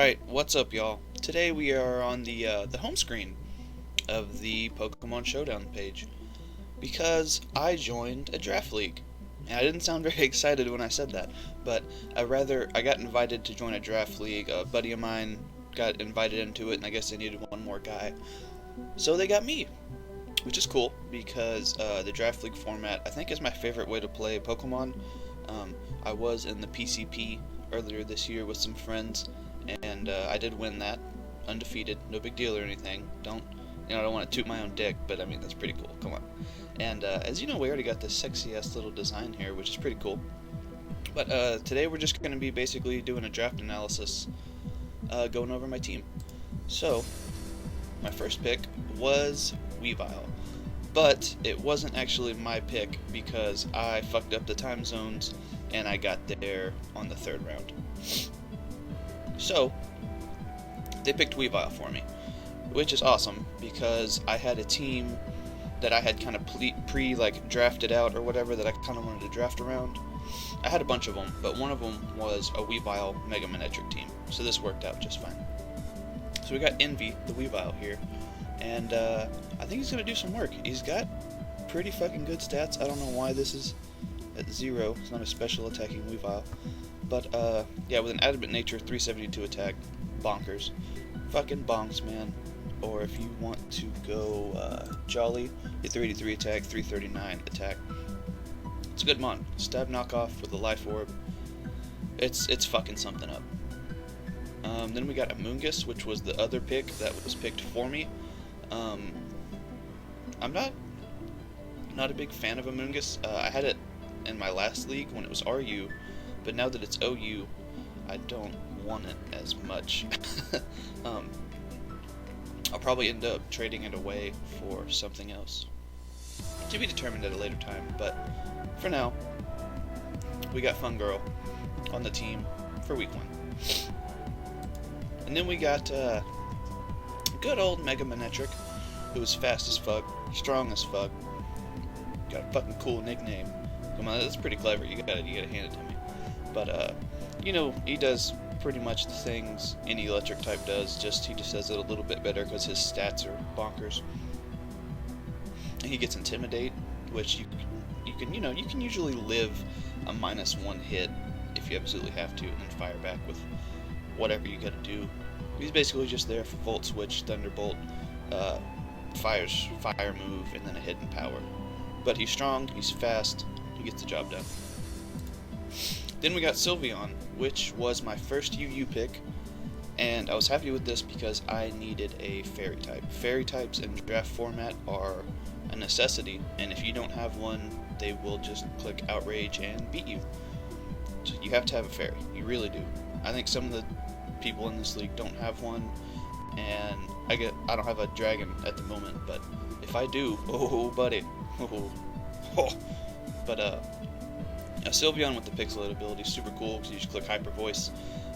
Alright, what's up y'all? Today we are on the home screen of the Pokemon Showdown page because I joined a draft league. And I didn't sound very excited when I said that, but I got invited to join a draft league. A buddy of mine got invited into it, and I guess they needed one more guy. So they got me, which is cool because the draft league format I think is my favorite way to play Pokemon. I was in the PCP earlier this year with some friends, and I did win that, undefeated, no big deal or anything. I don't want to toot my own dick, but I mean that's pretty cool. Come on. And as you know, we already got this sexy ass little design here, which is pretty cool. But today we're just going to be basically doing a draft analysis, going over my team. So my first pick was Weavile, but it wasn't actually my pick because I fucked up the time zones and I got there on the third round. So they picked Weavile for me, which is awesome because I had a team that I had kind of drafted out or whatever that I kind of wanted to draft around. I had a bunch of them, but one of them was a Weavile Mega Manectric team, so this worked out just fine. So we got Envy, the Weavile here, and I think he's going to do some work. He's got pretty fucking good stats. I don't know why this is at 0. It's not a special attacking Weavile. But, yeah, with an Adamant Nature, 372 attack, bonkers. Fucking bonks, man. Or if you want to go Jolly, 383 attack, 339 attack. It's a good mon. Stab knockoff with a Life Orb. It's fucking something up. Then we got Amoonguss, which was the other pick that was picked for me. I'm not a big fan of Amoonguss. I had it in my last league when it was RU, but now that it's OU, I don't want it as much. I'll probably end up trading it away for something else, to be determined at a later time, but for now, we got Fun Girl on the team for week 1. And then we got good old Mega Manectric, who is fast as fuck, strong as fuck, got a fucking cool nickname. Come on, that's pretty clever, you gotta hand it to me. But, you know, he does pretty much the things any electric type does, he just does it a little bit better because his stats are bonkers. And he gets Intimidate, which you can usually live a -1 hit if you absolutely have to, and then fire back with whatever you gotta do. He's basically just there for Volt Switch, Thunderbolt, fire move, and then a hidden power. But he's strong, he's fast, he gets the job done. Then we got Sylveon, which was my first UU pick, and I was happy with this because I needed a fairy type. Fairy types in draft format are a necessity, and if you don't have one, they will just click Outrage and beat you. So you have to have a fairy, you really do. I think some of the people in this league don't have one, and I don't have a dragon at the moment, but if I do, oh buddy, but a Sylveon with the Pixelate ability is super cool because you just click Hyper Voice,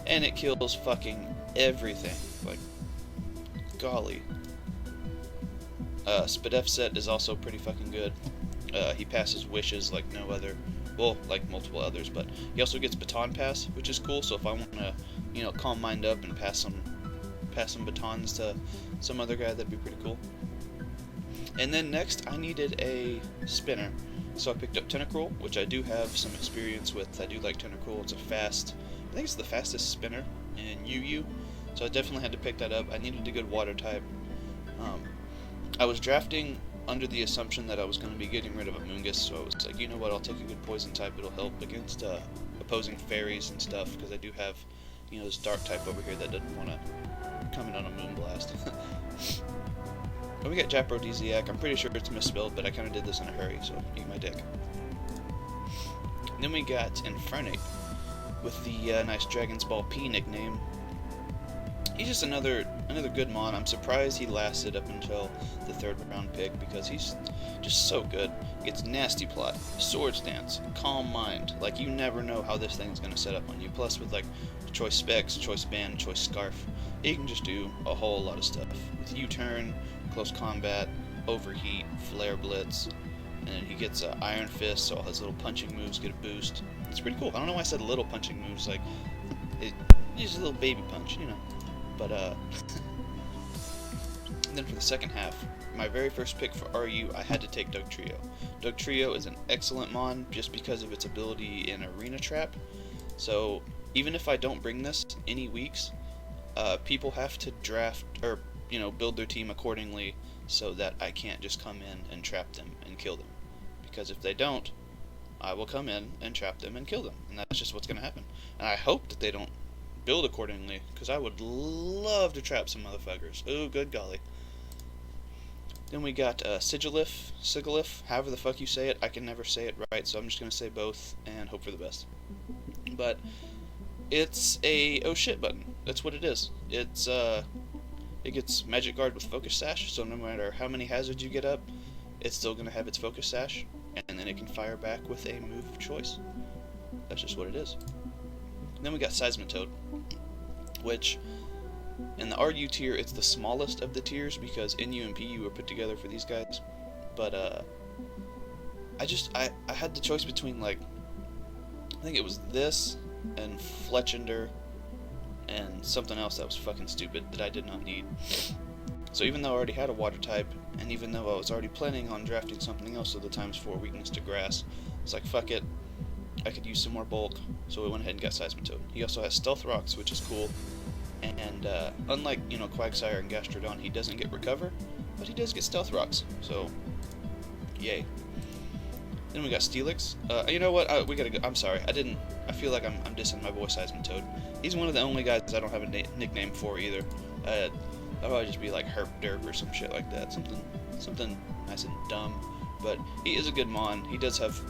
and it kills fucking everything. Like, golly. Spadef set is also pretty fucking good. He passes wishes like no other, well, like multiple others, but he also gets Baton Pass, which is cool. So if I want to, calm mind up and pass some batons to some other guy, that'd be pretty cool. And then next, I needed a spinner. So I picked up Tentacruel, which I do have some experience with. I do like Tentacruel. It's I think it's the fastest spinner in UU, so I definitely had to pick that up. I needed a good water type. I was drafting under the assumption that I was going to be getting rid of Amoonguss, so I was like, you know what, I'll take a good poison type. It'll help against opposing fairies and stuff, because I do have, this dark type over here that doesn't want to come in on a Moonblast. And we got Japrodiziac. I'm pretty sure it's misspelled, but I kind of did this in a hurry, so eat my dick. And then we got Infernape with the nice Dragon's Ball P nickname. He's just another good mon. I'm surprised he lasted up until the third round pick because he's just so good. He gets Nasty Plot, Sword Stance, Calm Mind. Like, you never know how this thing's going to set up on you. Plus, with like Choice Specs, Choice Band, Choice Scarf, he can just do a whole lot of stuff. With U-Turn, Close Combat, Overheat, Flare Blitz, and then he gets Iron Fist, so all his little punching moves get a boost. It's pretty cool. I don't know why I said little punching moves, like, he's a little baby punch, But and then for the second half, my very first pick for RU, I had to take Dugtrio. Dugtrio is an excellent mon just because of its ability in Arena Trap. So even if I don't bring this any weeks, people have to draft or build their team accordingly so that I can't just come in and trap them and kill them. Because if they don't, I will come in and trap them and kill them, and that's just what's going to happen. And I hope that they don't build accordingly, because I would love to trap some motherfuckers. Oh, good golly. Then we got Sigilif, however the fuck you say it. I can never say it right, so I'm just going to say both and hope for the best. But it's a oh shit button. That's what it is. It's it gets Magic Guard with Focus Sash, so no matter how many hazards you get up, it's still going to have its Focus Sash, and then it can fire back with a move of choice. That's just what it is. And then we got Seismitoad, which in the RU tier, it's the smallest of the tiers because NU and PU were put together for these guys. But I had the choice between, like, I think it was this and Fletchender and something else that was fucking stupid that I did not need. So even though I already had a water type, and even though I was already planning on drafting something else with the ×4 weakness to grass, it's like, fuck it, I could use some more bulk, so we went ahead and got Seismitoad. He also has Stealth Rocks, which is cool, and unlike, Quagsire and Gastrodon, he doesn't get Recover, but he does get Stealth Rocks, so yay. Then we got Steelix. You know what, we gotta go. I'm sorry, I feel like I'm dissing my boy Seismitoad. He's one of the only guys I don't have a nickname for either. I'll probably just be like Herp Derp or some shit like that, something nice and dumb. But he is a good mon. He does have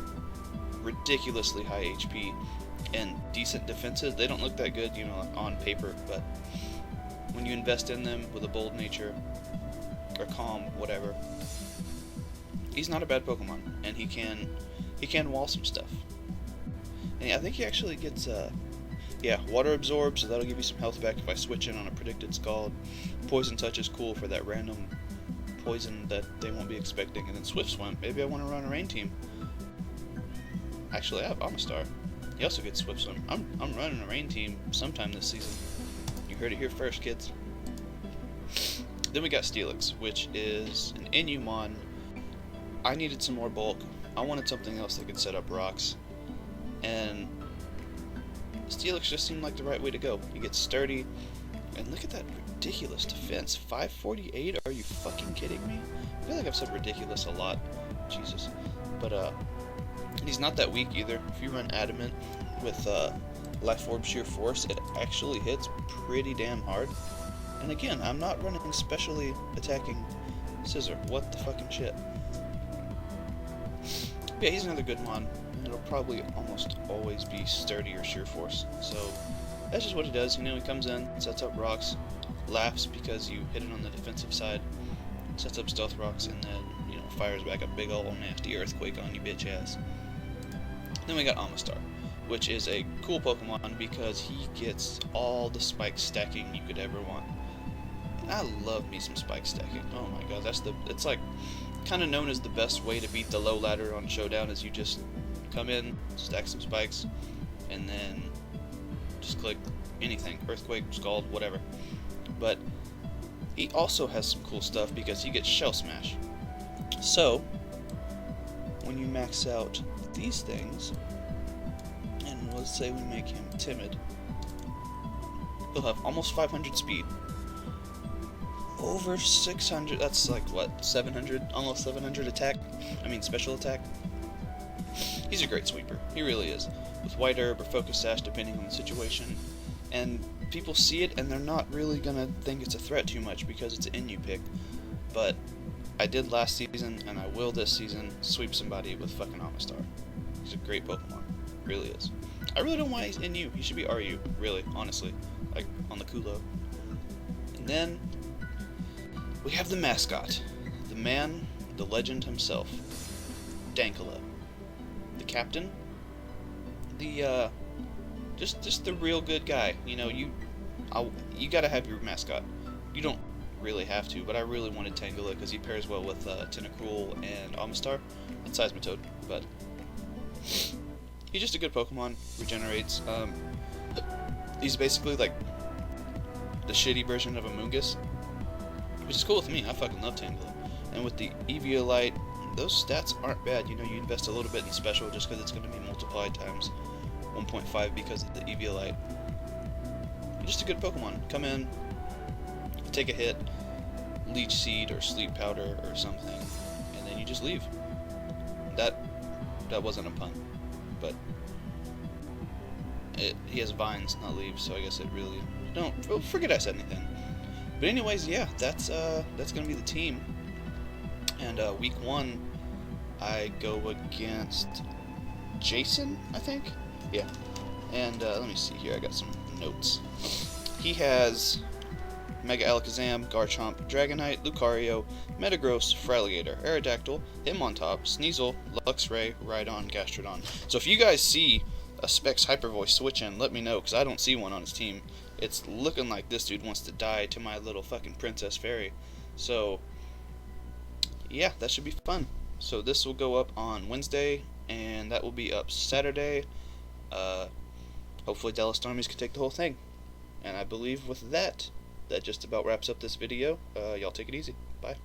ridiculously high HP and decent defenses. They don't look that good, on paper, but when you invest in them with a bold nature or calm, whatever, he's not a bad Pokemon, and he can wall some stuff. And I think he actually gets Water Absorb, so that'll give you some health back if I switch in on a predicted Scald. Poison Touch is cool for that random poison that they won't be expecting. And then Swift Swim. Maybe I want to run a rain team. Actually, I have Amistar. He also gets Swift Swim. I'm running a rain team sometime this season. You heard it here first, kids. Then we got Steelix, which is an Inumon. I needed some more bulk. I wanted something else that could set up rocks. And Steelix just seemed like the right way to go. He gets sturdy, and look at that ridiculous defense. 548? Are you fucking kidding me? I feel like I've said ridiculous a lot. Jesus. But, he's not that weak either. If you run Adamant with, Life Orb Sheer Force, it actually hits pretty damn hard. And again, I'm not running specially attacking Scissor. What the fucking shit? Yeah, he's another good mon. It'll probably almost always be Sturdy or Sheer Force. So that's just what he does. He comes in, sets up rocks, laughs because you hit it on the defensive side, sets up Stealth Rocks, and then, fires back a big ol' nasty Earthquake on you bitch ass. Then we got Amistar, which is a cool Pokemon because he gets all the spike stacking you could ever want. And I love me some spike stacking. Oh my god, it's like kind of known as the best way to beat the low ladder on Showdown, is you just come in, stack some spikes, and then just click anything. Earthquake, Scald, whatever. But he also has some cool stuff because he gets Shell Smash. So, when you max out these things, and let's say we make him timid, he'll have almost 500 speed. Over 600, that's like what, 700, almost 700 attack? I mean special attack? He's a great sweeper, he really is. With White Herb or Focus Sash, depending on the situation. And people see it and they're not really gonna think it's a threat too much because it's an NU pick. But I did last season, and I will this season, sweep somebody with fucking Amistar. He's a great Pokemon, really is. I really don't know why he's NU, he should be RU, really, honestly. Like, on the Kulo. And then we have the mascot, the man, the legend himself, Dankala, the captain, the just the real good guy. You gotta have your mascot. You don't really have to, but I really wanted Tangela because he pairs well with Tentacruel and Amistar and Seismitoad. But he's just a good Pokemon. Regenerates. He's basically like the shitty version of Amoonguss, which is cool with me. I fucking love Tangela. And with the Eviolite, those stats aren't bad. You know, you invest a little bit in special just because it's going to be multiplied times 1.5 because of the Eviolite. Just a good Pokemon. Come in, take a hit, Leech Seed or Sleep Powder or something, and then you just leave. That wasn't a pun, but he has vines, not leaves, so I guess it really forget I said anything. But anyways, yeah, that's gonna be the team. And week 1, I go against Jason, I think. Yeah. And let me see here. I got some notes. He has Mega Alakazam, Garchomp, Dragonite, Lucario, Metagross, Feraligatr, Aerodactyl, Hitmontop, Sneasel, Luxray, Rhydon, Gastrodon. So if you guys see a Specs Hyper Voice switch in, let me know, because I don't see one on his team. It's looking like this dude wants to die to my little fucking Princess Fairy. So, yeah, that should be fun. So this will go up on Wednesday, and that will be up Saturday. Hopefully Dallas Starmies can take the whole thing. And I believe with that, that just about wraps up this video. Y'all take it easy. Bye.